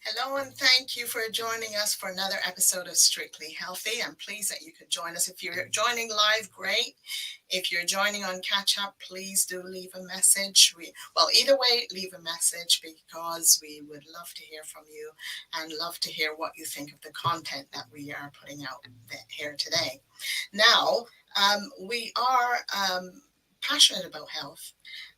Hello, and thank you for joining us for another episode of Strictly Healthy. I'm pleased that you could join us. If you're joining live, great. If you're joining on catch up, please do leave a message. Either way, leave a message because we would love to hear from you and love to hear what you think of the content that we are putting out here today. Now, we are passionate about health.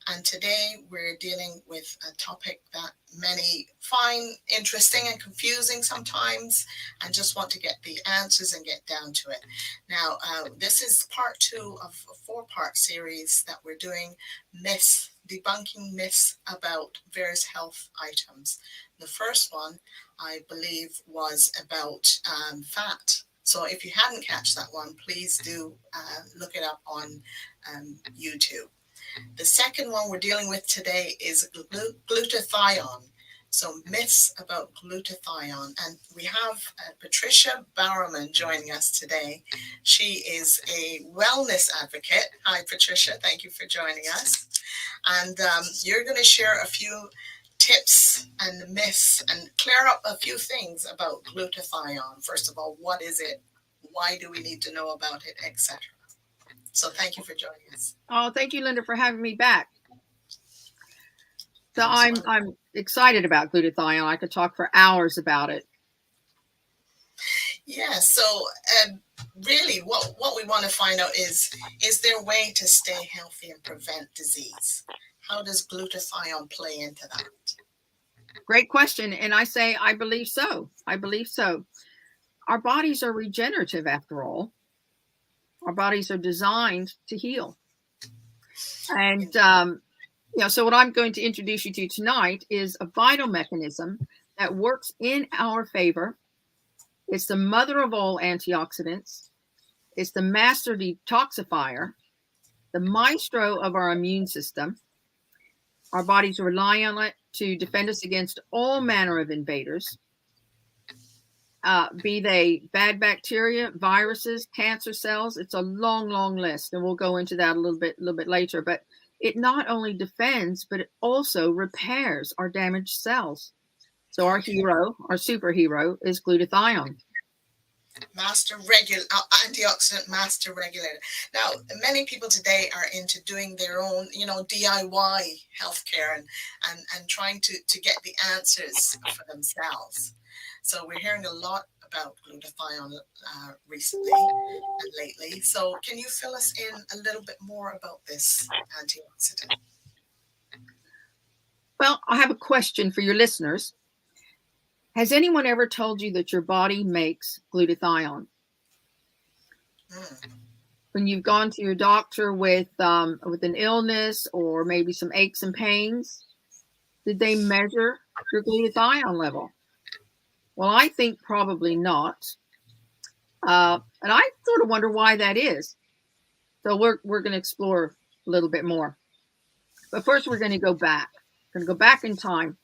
And today we're dealing with a topic that many find interesting and confusing sometimes and just want to get the answers and get down to it. Now, this is part 2 of a 4-part series that we're doing, debunking myths about various health items. The first one, I believe, was about fat. So if you hadn't catch that one, please do look it up on YouTube. The second one we're dealing with today is glutathione. So myths about glutathione. And we have Patricia Bowerman joining us today. She is a wellness advocate. Hi, Patricia. Thank you for joining us. And you're going to share a few tips and myths and clear up a few things about glutathione. First of all, what is it? Why do we need to know about it, etc.? So thank you for joining us. Oh, thank you, Linda, for having me back. So I'm excited about glutathione. I could talk for hours about it. Yeah, so really what we want to find out is there a way to stay healthy and prevent disease? How does glutathione play into that? Great question. And I say, I believe so. I believe so. Our bodies are regenerative after all. Our bodies are designed to heal. And, so what I'm going to introduce you to tonight is a vital mechanism that works in our favor. It's the mother of all antioxidants. It's the master detoxifier, the maestro of our immune system. Our bodies rely on it to defend us against all manner of invaders, be they bad bacteria, viruses, cancer cells. It's a long, long list, and we'll go into that a little bit later. But it not only defends, but it also repairs our damaged cells. So our superhero, is glutathione. Antioxidant master regulator. Now, many people today are into doing their own, DIY healthcare and trying to get the answers for themselves. So we're hearing a lot about glutathione recently and lately. So can you fill us in a little bit more about this antioxidant? Well, I have a question for your listeners. Has anyone ever told you that your body makes glutathione? When you've gone to your doctor with an illness or maybe some aches and pains, did they measure your glutathione level? Well, I think probably not. And I sort of wonder why that is. So we're going to explore a little bit more. But first, we're going to go back. We're going to go back in time.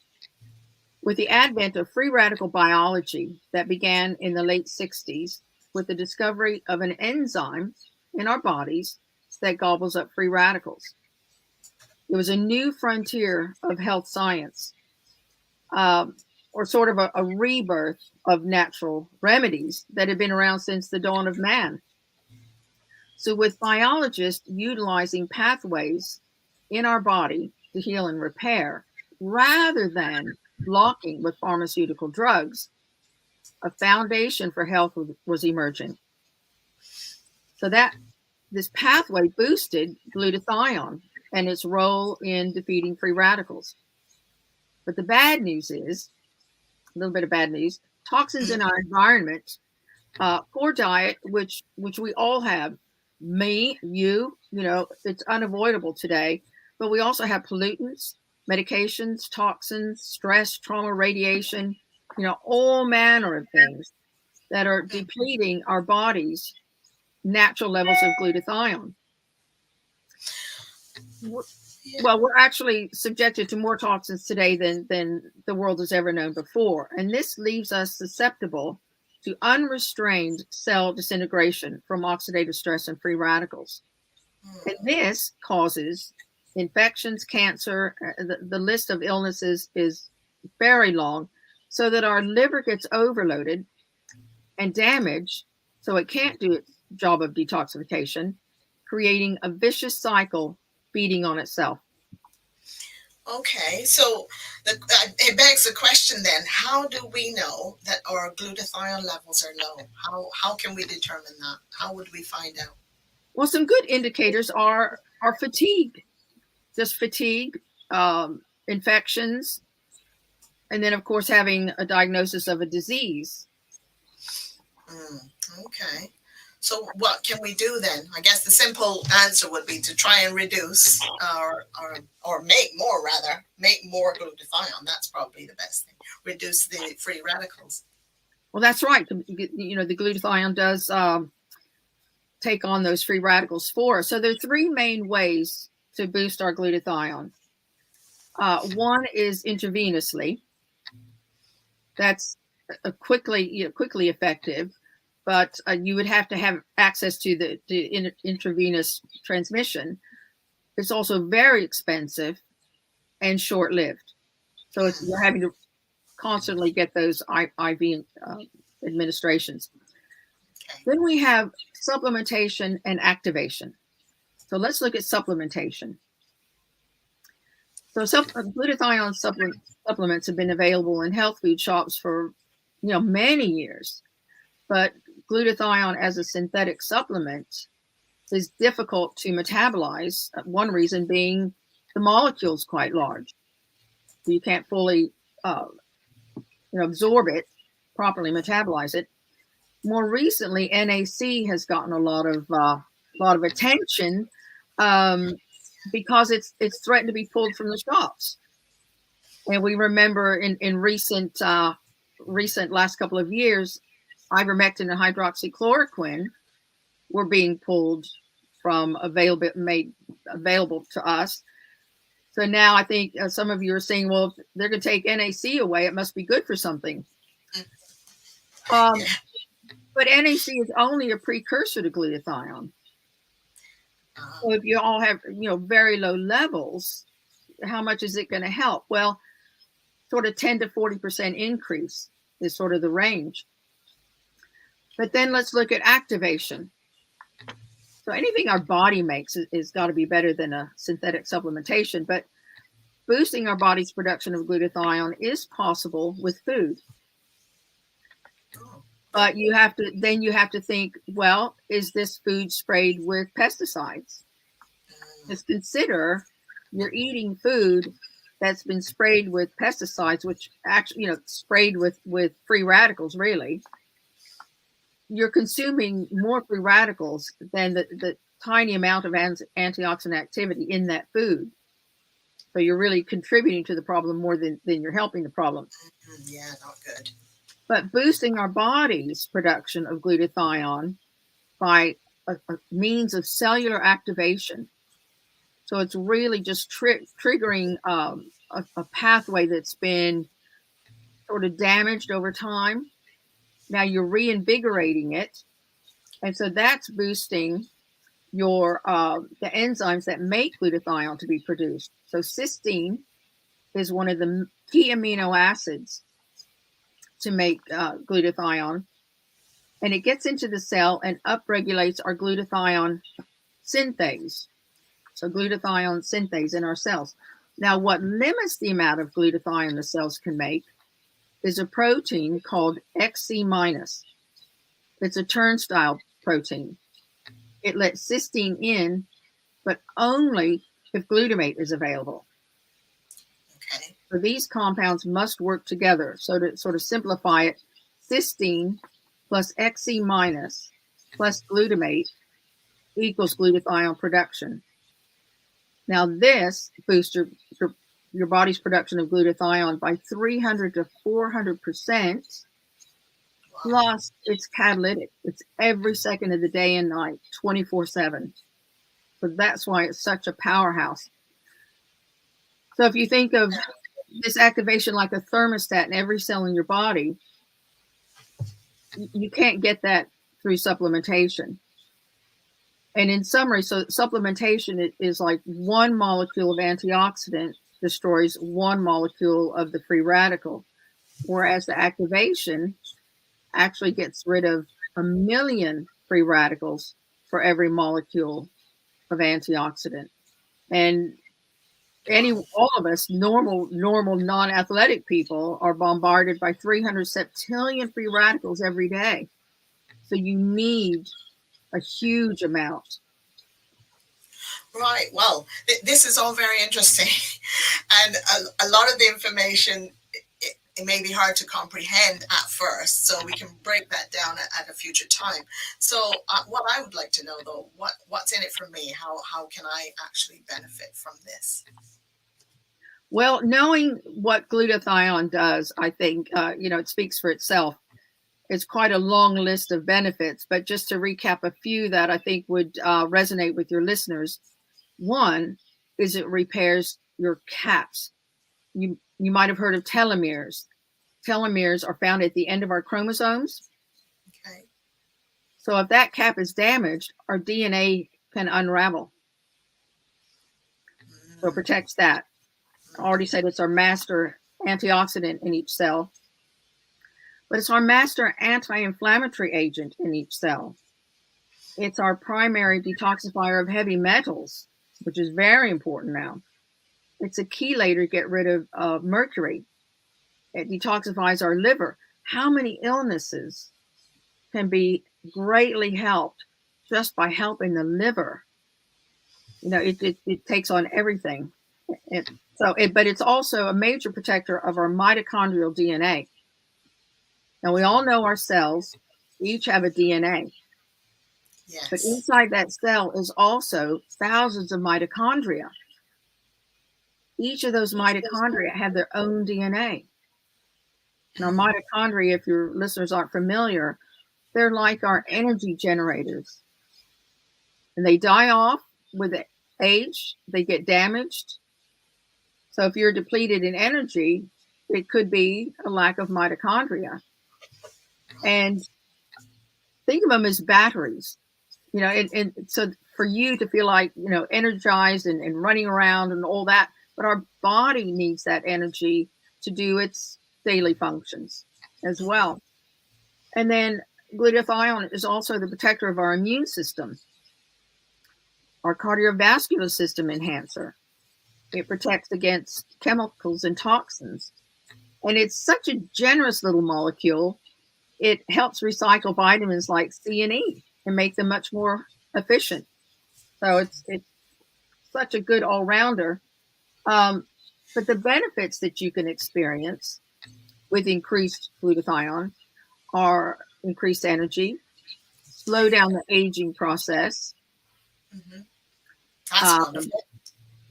With the advent of free radical biology that began in the late 60s with the discovery of an enzyme in our bodies that gobbles up free radicals. It was a new frontier of health science, or sort of a rebirth of natural remedies that had been around since the dawn of man. So with biologists utilizing pathways in our body to heal and repair, rather than blocking with pharmaceutical drugs, a foundation for health was emerging. So that this pathway boosted glutathione and its role in defeating free radicals. But the bad news is, a little bit of bad news, toxins in our environment, poor diet, which we all have, me, you, it's unavoidable today, but we also have pollutants, medications, toxins, stress, trauma, radiation, all manner of things that are depleting our body's natural levels of glutathione. Well, we're actually subjected to more toxins today than the world has ever known before. And this leaves us susceptible to unrestrained cell disintegration from oxidative stress and free radicals. And this causes infections, cancer. The list of illnesses is very long, so that our liver gets overloaded and damaged, so it can't do its job of detoxification, creating a vicious cycle feeding on itself. Okay, so it begs the question then, how do we know that our glutathione levels are low? How can we determine that? How would we find out? Well, some good indicators are fatigue, just fatigue, infections, and then, of course, having a diagnosis of a disease. Okay. So what can we do then? I guess the simple answer would be to try and reduce or make more, rather, make more glutathione. That's probably the best thing. Reduce the free radicals. Well, that's right. You know, the glutathione does take on those free radicals for us. So there are three main ways to boost our glutathione. One is intravenously. That's quickly effective, but you would have to have access to the intravenous transmission. It's also very expensive and short-lived. So you're having to constantly get those IV administrations. Okay. Then we have supplementation and activation. So let's look at supplementation. So glutathione supplements have been available in health food shops for many years, but glutathione as a synthetic supplement is difficult to metabolize. One reason being the molecule is quite large, so you can't fully absorb it, properly metabolize it. More recently, NAC has gotten a lot of attention because it's threatened to be pulled from the shops. And we remember in recent last couple of years, ivermectin and hydroxychloroquine were being pulled from made available to us. So now I think some of you are saying, well, if they're going to take NAC away, it must be good for something. But NAC is only a precursor to glutathione. So if you all have, very low levels, how much is it going to help? Well, sort of 10 to 40% increase is sort of the range. But then let's look at activation. So anything our body makes is got to be better than a synthetic supplementation, but boosting our body's production of glutathione is possible with food. But you have to think, well, is this food sprayed with pesticides? Just consider you're eating food that's been sprayed with pesticides, which actually, sprayed with free radicals, really. You're consuming more free radicals than the tiny amount of antioxidant activity in that food. So you're really contributing to the problem more than you're helping the problem. Yeah, not good. But boosting our body's production of glutathione by a means of cellular activation. So it's really just triggering a pathway that's been sort of damaged over time. Now you're reinvigorating it. And so that's boosting your the enzymes that make glutathione to be produced. So cysteine is one of the key amino acids to make glutathione, and it gets into the cell and upregulates our glutathione synthase. So glutathione synthase in our cells. Now, what limits the amount of glutathione the cells can make is a protein called Xc-. It's a turnstile protein. It lets cysteine in, but only if glutamate is available. Okay. So these compounds must work together. So to sort of simplify it, cysteine plus Xc- plus glutamate equals glutathione production. Now this boosts your body's production of glutathione by 300 to 400%. Plus, it's catalytic. It's every second of the day and night, 24/7. So that's why it's such a powerhouse. So if you think of this activation like a thermostat in every cell in your body, you can't get that through supplementation. And in summary, so supplementation is like one molecule of antioxidant destroys one molecule of the free radical. whereas the activation actually gets rid of 1 million free radicals for every molecule of antioxidant. And all of us normal non-athletic people are bombarded by 300 septillion free radicals every day. So you need a huge amount. Right. Well, this is all very interesting. And a lot of the information, it may be hard to comprehend at first, so we can break that down at a future time. So what I would like to know, though, what's in it for me? How can I actually benefit from this? Well, knowing what glutathione does, I think, it speaks for itself. It's quite a long list of benefits, but just to recap a few that I think would resonate with your listeners. One is it repairs your caps. You might have heard of telomeres. Telomeres are found at the end of our chromosomes. Okay. So if that cap is damaged, our DNA can unravel. So it protects that. I already said it's our master antioxidant in each cell, but it's our master anti-inflammatory agent in each cell. It's our primary detoxifier of heavy metals, which is very important now. It's a chelator to get rid of mercury. It detoxifies our liver. How many illnesses can be greatly helped just by helping the liver? It takes on everything. But it's also a major protector of our mitochondrial DNA. Now, we all know our cells each have a DNA. Yes. But inside that cell is also thousands of mitochondria. Each of those mitochondria have their own DNA. Now, mitochondria, if your listeners aren't familiar, they're like our energy generators. And they die off with age, they get damaged. So if you're depleted in energy, it could be a lack of mitochondria. And think of them as batteries, and so for you to feel like, energized and running around and all that, but our body needs that energy to do its daily functions as well. And then glutathione is also the protector of our immune system, our cardiovascular system enhancer. It protects against chemicals and toxins. And it's such a generous little molecule. It helps recycle vitamins like C and E and make them much more efficient. So it's such a good all-rounder. But the benefits that you can experience with increased glutathione are increased energy, slow down the aging process. Mm-hmm. That's wonderful.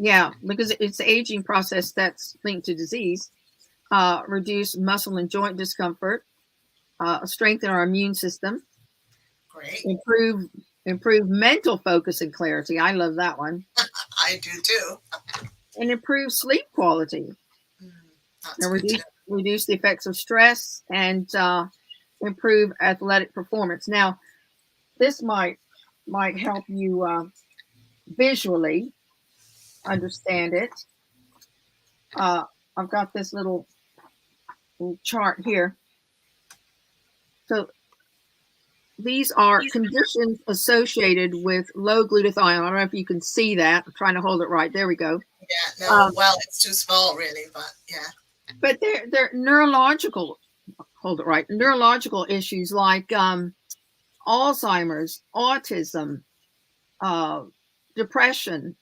Yeah, because it's the aging process that's linked to disease. Reduce muscle and joint discomfort, strengthen our immune system. Great. Improve mental focus and clarity. I love that one. I do too. And improve sleep quality. Reduce the effects of stress and improve athletic performance. Now, this might help you visually understand it. I've got this little chart here. So these are conditions associated with low glutathione. I don't know if you can see that. I'm trying to hold it right. There we go. Yeah, no, well, it's too small really, but yeah. But they're neurological, hold it right, neurological issues like Alzheimer's, autism, depression,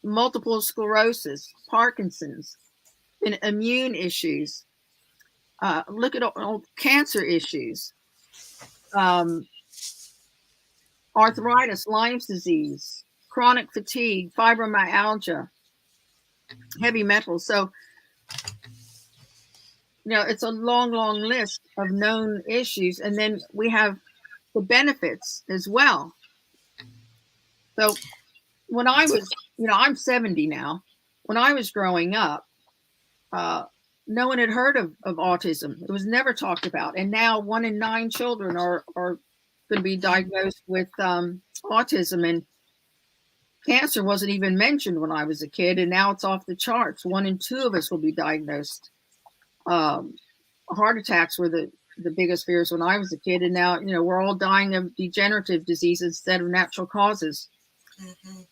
multiple sclerosis, Parkinson's, and immune issues. Look at all cancer issues, arthritis, Lyme's disease, chronic fatigue, fibromyalgia, heavy metals. So, it's a long list of known issues. And then we have the benefits as well. So when I was, I'm 70 now. When I was growing up, no one had heard of autism. It was never talked about. And now 1 in 9 children are going to be diagnosed with autism. And cancer wasn't even mentioned when I was a kid. And now it's off the charts. 1 in 2 of us will be diagnosed heart attacks were the biggest fears when I was a kid, and now we're all dying of degenerative diseases instead of natural causes. Mm-hmm.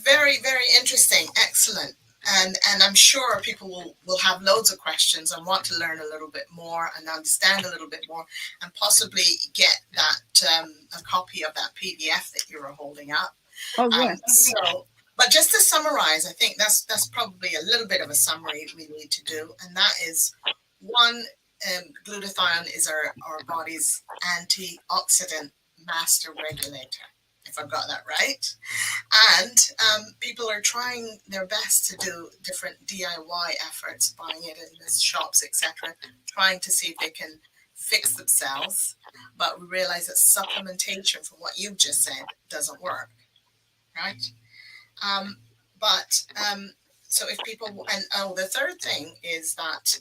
Very, very interesting. Excellent. And I'm sure people will have loads of questions and want to learn a little bit more and understand a little bit more and possibly get that a copy of that PDF that you were holding up. Oh yes. But just to summarize, I think that's probably a little bit of a summary we need to do, and that is one. Glutathione is our body's antioxidant master regulator, if I've got that right. And people are trying their best to do different DIY efforts, buying it in the shops, etc., trying to see if they can fix themselves. But we realize that supplementation, from what you've just said, doesn't work, right? Um, but so if people, and the third thing is that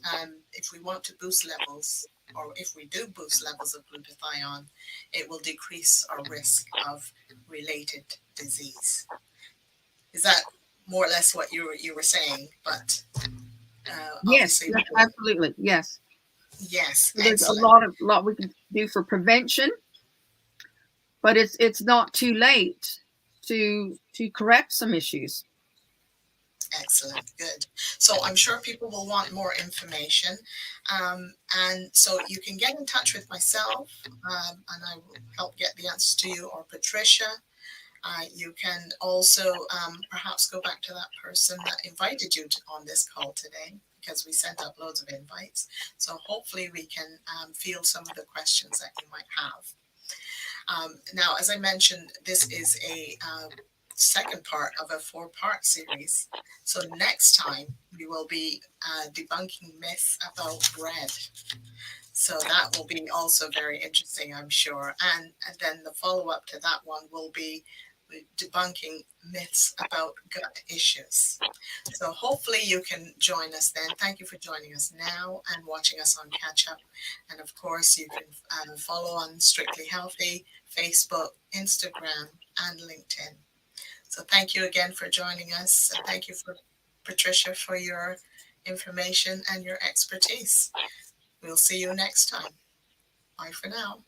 if we want to boost levels, or if we do boost levels of glutathione, it will decrease our risk of related disease. Is that more or less what you were saying? But Yes, obviously, absolutely, yes. yes, There's excellent. a lot we can do for prevention, but it's not too late to correct some issues. Excellent, good. So I'm sure people will want more information, and so you can get in touch with myself, and I will help get the answers to you, or Patricia. You can also perhaps go back to that person that invited you on this call today, because we sent out loads of invites. So hopefully we can field some of the questions that you might have. Now, as I mentioned, this is a second part of a 4-part series. So next time we will be debunking myths about bread. So that will be also very interesting, I'm sure. And then the follow-up to that one will be debunking myths about gut issues. So hopefully you can join us then. Thank you for joining us now and watching us on Catch Up. And of course, you can follow on Strictly Healthy, Facebook, Instagram, and LinkedIn. So thank you again for joining us. And thank you for Patricia for your information and your expertise. We'll see you next time. Bye for now.